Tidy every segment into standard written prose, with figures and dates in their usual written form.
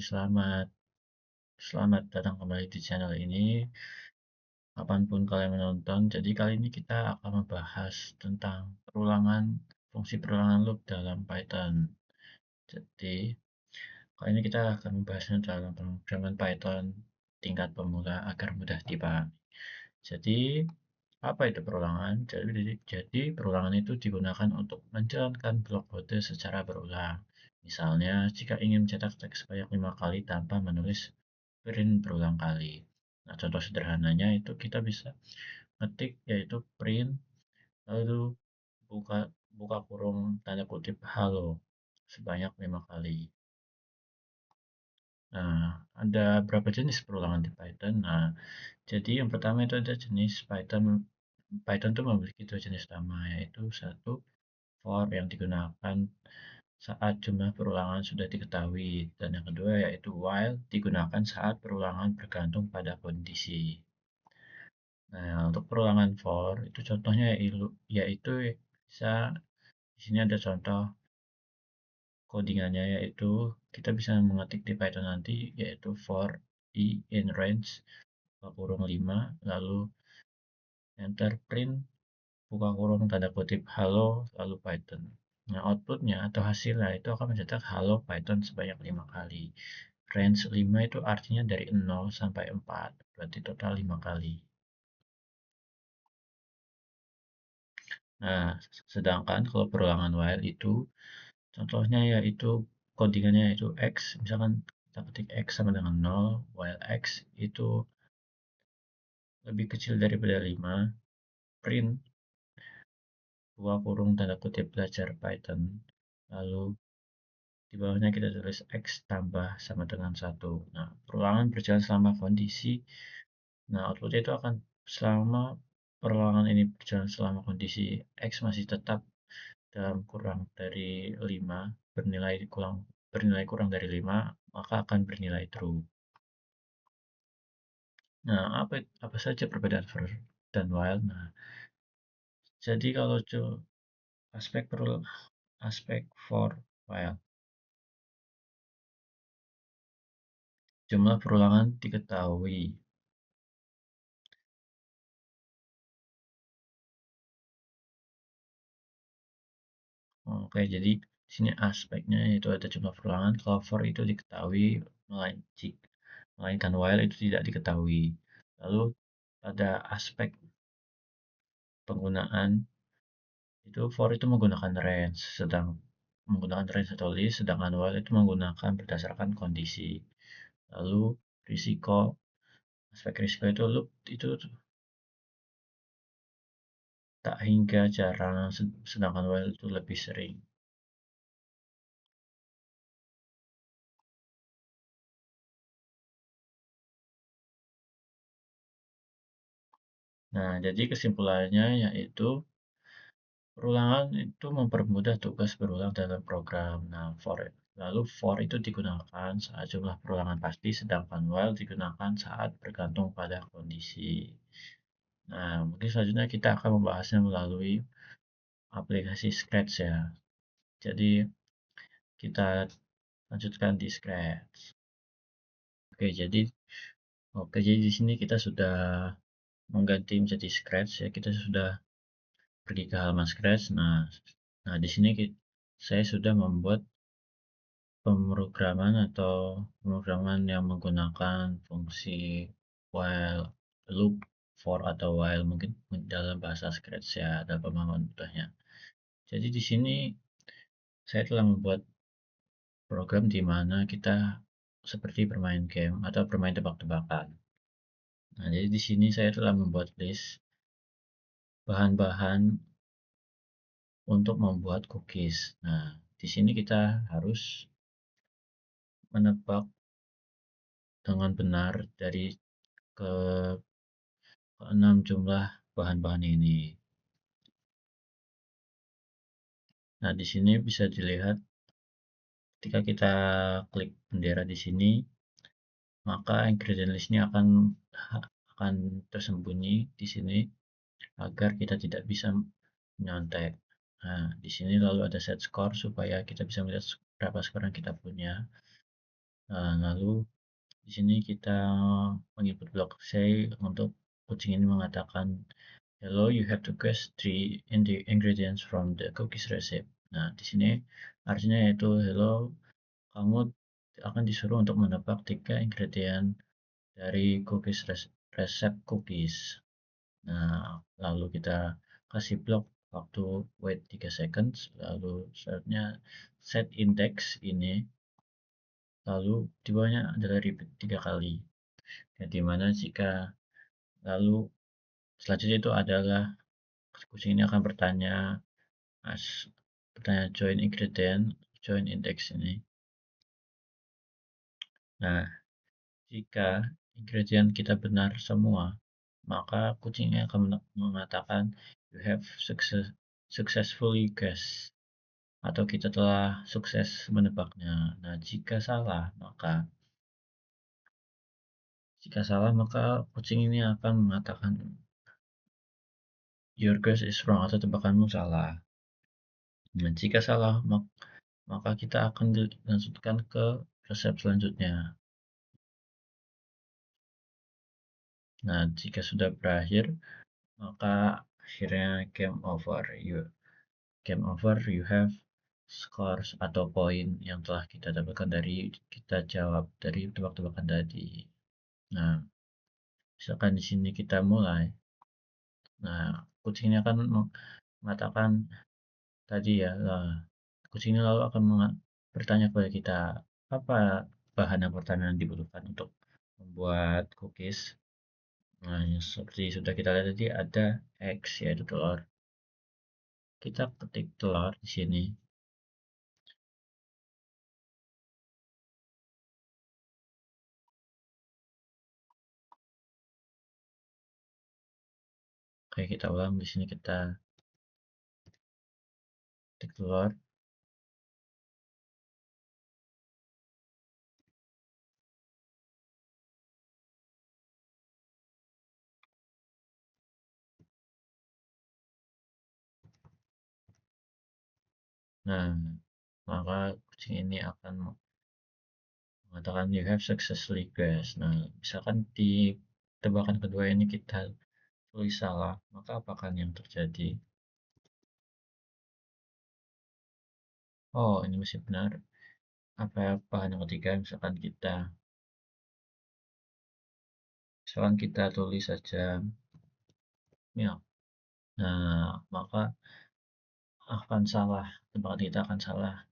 Selamat selamat datang kembali di channel ini, kapanpun kalian menonton. Jadi kali ini kita akan membahas tentang fungsi perulangan loop dalam Python. Jadi kali ini kita akan membahasnya dalam pemrograman Python tingkat pemula agar mudah dipahami. Jadi apa itu perulangan? Jadi perulangan itu digunakan untuk menjalankan blok kode secara berulang. Misalnya, jika ingin mencetak teks sebanyak 5 kali tanpa menulis print berulang kali. Nah, contoh sederhananya itu kita bisa ngetik yaitu print lalu buka buka kurung tanda kutip halo sebanyak 5 kali. Nah, ada berapa jenis perulangan di Python? Nah, jadi yang pertama itu ada jenis Python. Python itu memiliki dua jenis utama, yaitu satu for yang digunakan saat jumlah perulangan sudah diketahui, dan yang kedua yaitu while digunakan saat perulangan bergantung pada kondisi. Nah, untuk perulangan for itu contohnya yaitu bisa di sini ada contoh codingannya yaitu kita bisa mengetik di Python nanti yaitu for i in range buka kurung 5 lalu enter print buka kurung tanda kutip halo lalu Python. Nah, outputnya atau hasilnya itu akan mencetak halo Python sebanyak 5 kali. Range 5 itu artinya dari 0 sampai 4, berarti total 5 kali. Nah, sedangkan kalau perulangan while itu contohnya yaitu codingannya yaitu x, misalkan kita ketik x sama dengan 0, while x itu lebih kecil daripada 5, print buka kurung tanda kutip belajar Python, lalu di bawahnya kita tulis x tambah sama dengan 1. Nah, perulangan berjalan selama kondisi. Nah, outputnya itu akan selama perulangan ini berjalan selama kondisi x masih tetap dalam kurang dari 5, bernilai kurang dari 5, maka akan bernilai true. Nah, apa saja perbedaan for dan while? Nah, jadi kalau aspek aspek for while, jumlah perulangan diketahui. Oke, jadi di sini aspeknya itu ada jumlah perulangan. Kalau for itu diketahui, melainkan while itu tidak diketahui. Lalu pada aspek penggunaan itu for itu menggunakan range, atau list, sedangkan while itu menggunakan berdasarkan kondisi. Lalu risiko, aspek risiko itu loop itu tak hingga jarang, sedangkan while itu lebih sering. Nah, jadi kesimpulannya yaitu perulangan itu mempermudah tugas berulang dalam program. Nah, lalu for itu digunakan saat jumlah perulangan pasti, sedangkan while digunakan saat bergantung pada kondisi. Nah, mungkin selanjutnya kita akan membahasnya melalui aplikasi Scratch ya. Jadi, kita lanjutkan di Scratch. Oke, jadi di sini kita sudah mengganti menjadi Scratch ya. Kita sudah pergi ke halaman Scratch. Nah, di sini saya sudah membuat pemrograman yang menggunakan fungsi while, loop, for atau while mungkin dalam bahasa Scratch ya, ada pemahaman mudahnya. Jadi di sini saya telah membuat program di mana kita seperti bermain game atau bermain tebak-tebakan. Nah, jadi di sini saya telah membuat list bahan-bahan untuk membuat cookies. Nah, di sini kita harus menebak dengan benar dari ke 6 jumlah bahan-bahan ini. Nah, di sini bisa dilihat ketika kita klik bendera di sini, maka ingredient list-nya akan tersembunyi di sini agar kita tidak bisa menyontek. Nah, di sini lalu ada set score supaya kita bisa melihat berapa skor yang kita punya. Lalu di sini kita menginput blok say untuk kucing ini mengatakan, "Hello, you have to guess three ingredients from the cookies recipe." Nah, di sini artinya yaitu, "Hello, kamu akan disuruh untuk menebak 3 ingredient dari resep cookies." Nah, lalu kita kasih blok waktu wait 3 seconds, lalu selanjutnya set index ini, lalu di bawahnya adalah repeat 3 kali. Yang dimana jika lalu selanjutnya itu adalah kucing ini akan bertanya as bertanya join ingredient, join index ini. Nah, jika ingredient kita benar semua, maka kucingnya akan mengatakan you have successfully guessed atau kita telah sukses menebaknya. Nah, jika salah maka kucing ini akan mengatakan your guess is wrong atau tebakanmu salah. Nah, jika salah maka kita akan dilanjutkan ke resep selanjutnya. Nah, jika sudah berakhir maka akhirnya game over, you have scores atau poin yang telah kita dapatkan dari kita jawab dari tebak-tebakan tadi. Nah, misalkan di sini kita mulai. Nah, kucing ini akan mengatakan tadi ya, kucing ini lalu akan bertanya kepada kita, apa bahan yang pertama yang dibutuhkan untuk membuat cookies. Nah, yang seperti sudah kita lihat tadi ada eggs, yaitu telur. Kita ketik telur di sini. Oke, kita ulang di sini kita ketik telur. Nah, maka kucing ini akan mengatakan you have successfully guessed. Nah, misalkan di tebakan kedua ini kita tulis salah, maka apakah yang terjadi? Oh, ini masih benar. Apa bahan yang ketiga? Misalkan kita tulis saja milk. Nah, maka akan salah. Tebakan kita akan salah.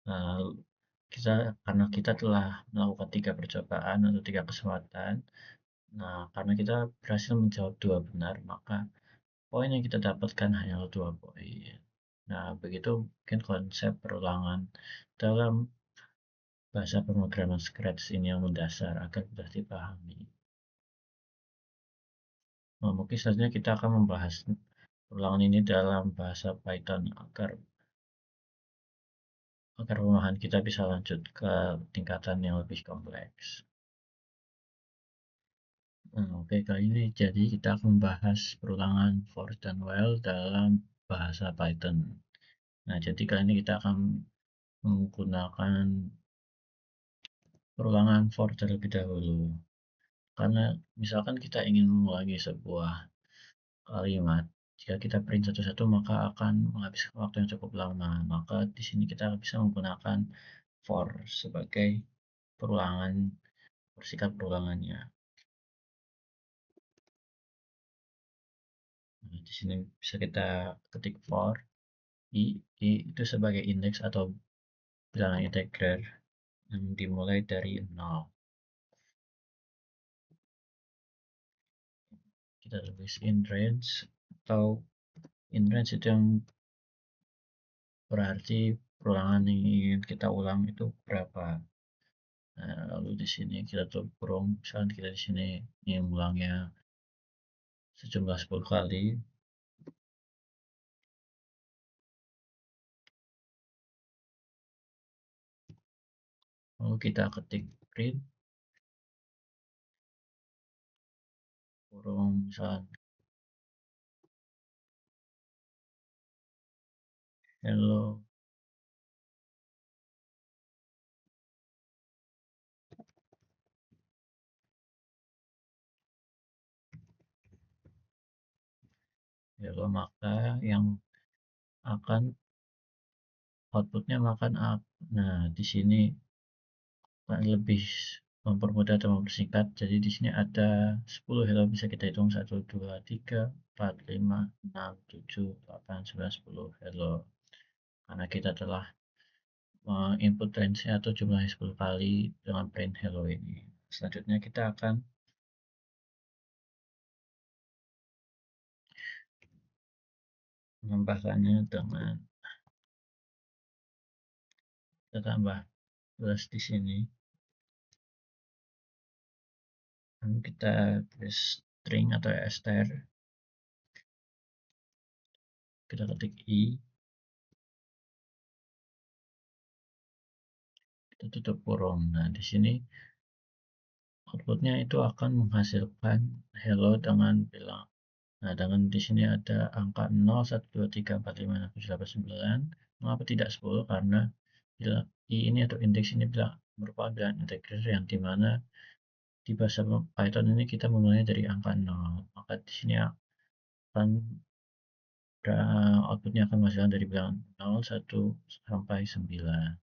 Nah, karena kita telah melakukan 3 percobaan atau 3 kesempatan. Nah, karena kita berhasil menjawab 2 benar, maka poin yang kita dapatkan hanya 2 poin. Nah, begitu mungkin konsep perulangan dalam bahasa pemrograman Scratch ini yang mendasar agar mudah dipahami. Nah, mungkin selanjutnya kita akan membahas perulangan ini dalam bahasa Python agar pemahaman kita bisa lanjut ke tingkatan yang lebih kompleks. Nah, oke, kali ini jadi kita akan membahas perulangan for dan while dalam bahasa Python. Nah, jadi kali ini kita akan menggunakan perulangan for terlebih dahulu. Karena misalkan kita ingin mengulangi sebuah kalimat, jika kita print satu-satu maka akan menghabiskan waktu yang cukup lama. Maka di sini kita bisa menggunakan for sebagai perulangan, persikat perulangannya. Nah, di sini bisa kita ketik for i itu sebagai indeks atau bilangan integer yang dimulai dari 0. Kita tulis in range atau in range itu yang berarti perulangan yang ingin kita ulang itu berapa. Nah, lalu di sini kita tutup kurung, misalkan kita di sini ingin ulangnya sejumlah 10 kali, lalu kita ketik print kurung misalkan hello hello, maka yang akan outputnya makan up. Nah, di sini lebih mempermudah atau mempersingkat. Jadi di sini ada 10 hello, bisa kita hitung 1, 2, 3, 4, 5, 6, 7, 8, 9, 10 hello. Karena kita telah input range atau jumlahnya 10 kali dengan print hello ini. Selanjutnya kita akan menambahkannya dengan kita tambah plus di sini. Lalu kita tulis string atau str, kita ketik i, kita tutup kurung. Nah, di sini outputnya itu akan menghasilkan hello dengan bilang, nah dengan di sini ada angka 0, 1, 2, 3, 4, 5, 6, 7, 8, 9. Mengapa tidak 10? Karena bila i ini atau indeks ini bila merupakan integer yang dimana di bahasa Python ini kita memulainya dari angka 0. Maka di sini akan outputnya akan menghasilkan dari bilangan 0, 1, sampai 9.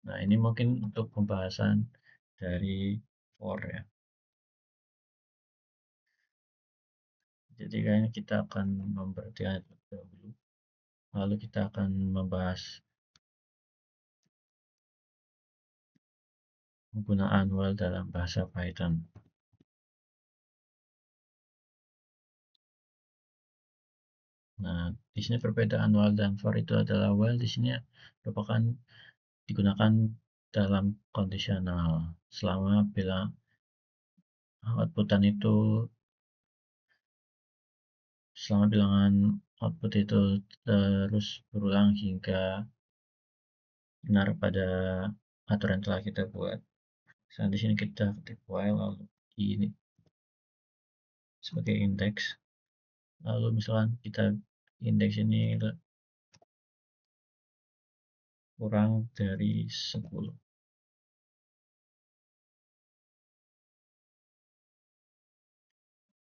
Nah, ini mungkin untuk pembahasan dari for ya. Jadi kayaknya kita akan memperhatikan itu dahulu. Lalu kita akan membahas penggunaan while dalam bahasa Python. Nah, di sini perbedaan while dan for itu adalah while di sini merupakan digunakan dalam kondisional selama bilangan output itu terus berulang hingga benar pada aturan telah kita buat. Misalnya di sini kita ketik while lalu ini sebagai indeks. Lalu misalkan kita indeks ini kurang dari 10.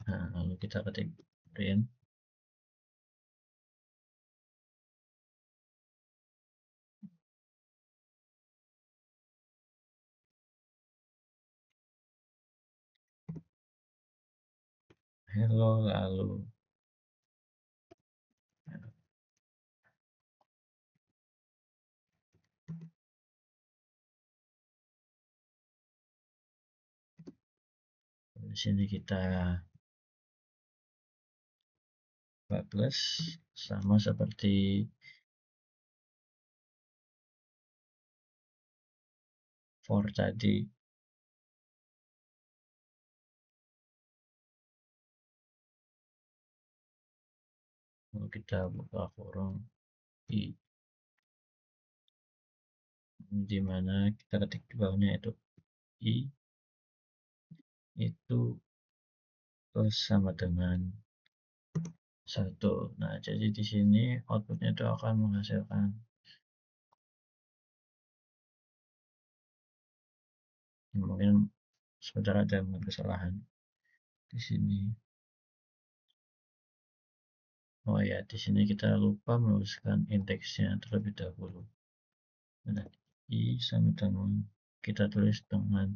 Nah, lalu kita ketik print hello, lalu di sini kita buat plus sama seperti for tadi. Lalu kita buka kurung i, di mana kita ketik di bawahnya itu i itu plus sama dengan 1. Nah, jadi di sini outputnya itu akan menghasilkan mungkin sebentar ada kesalahan di sini. Oh ya, di sini kita lupa menuliskan indeksnya terlebih dahulu. Nah, i sama dengan kita tulis dengan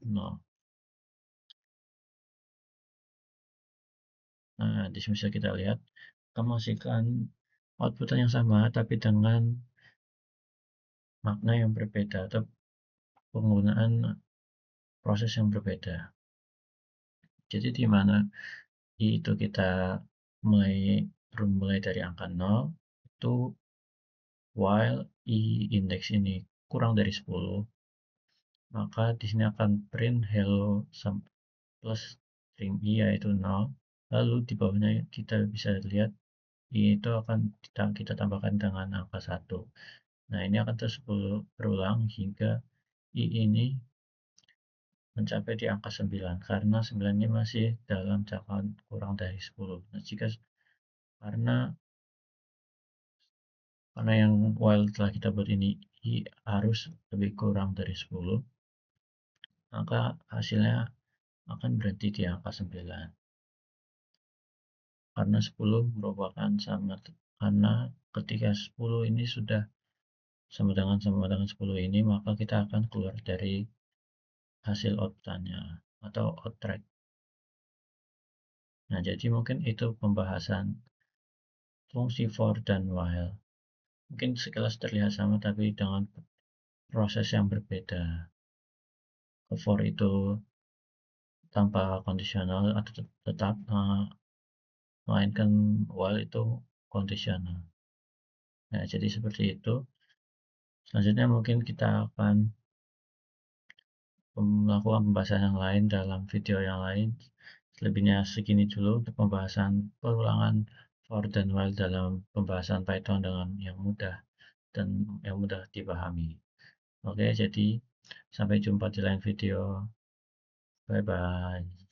0. Nah, di sini bisa kita lihat akan menghasilkan output yang sama tapi dengan makna yang berbeda atau penggunaan proses yang berbeda. Jadi di mana i itu kita mulai dari angka 0 itu while i indeks ini kurang dari 10, maka di sini akan print hello plus string i yaitu 0. Lalu di bawahnya kita bisa lihat i itu akan kita tambahkan dengan angka 1. Nah, ini akan terus berulang hingga i ini mencapai di angka 9 karena 9 ini masih dalam jangkauan kurang dari 10. Nah, karena yang while telah kita buat ini i harus lebih kurang dari 10, maka hasilnya akan berhenti di angka 9. Karena 10 merupakan karena ketika 10 ini sudah sama dengan 10 ini, maka kita akan keluar dari hasil outannya atau outrack. Nah, jadi mungkin itu pembahasan fungsi for dan while. Mungkin sekilas terlihat sama tapi dengan proses yang berbeda. For itu tanpa kondisional atau tetap, melainkan while itu kondisional. Nah, jadi seperti itu. Selanjutnya mungkin kita akan melakukan pembahasan yang lain dalam video yang lain. Selebihnya segini dulu untuk pembahasan perulangan for dan while dalam pembahasan Python dengan yang mudah dan yang mudah dipahami. Oke, jadi sampai jumpa di lain video. Bye bye.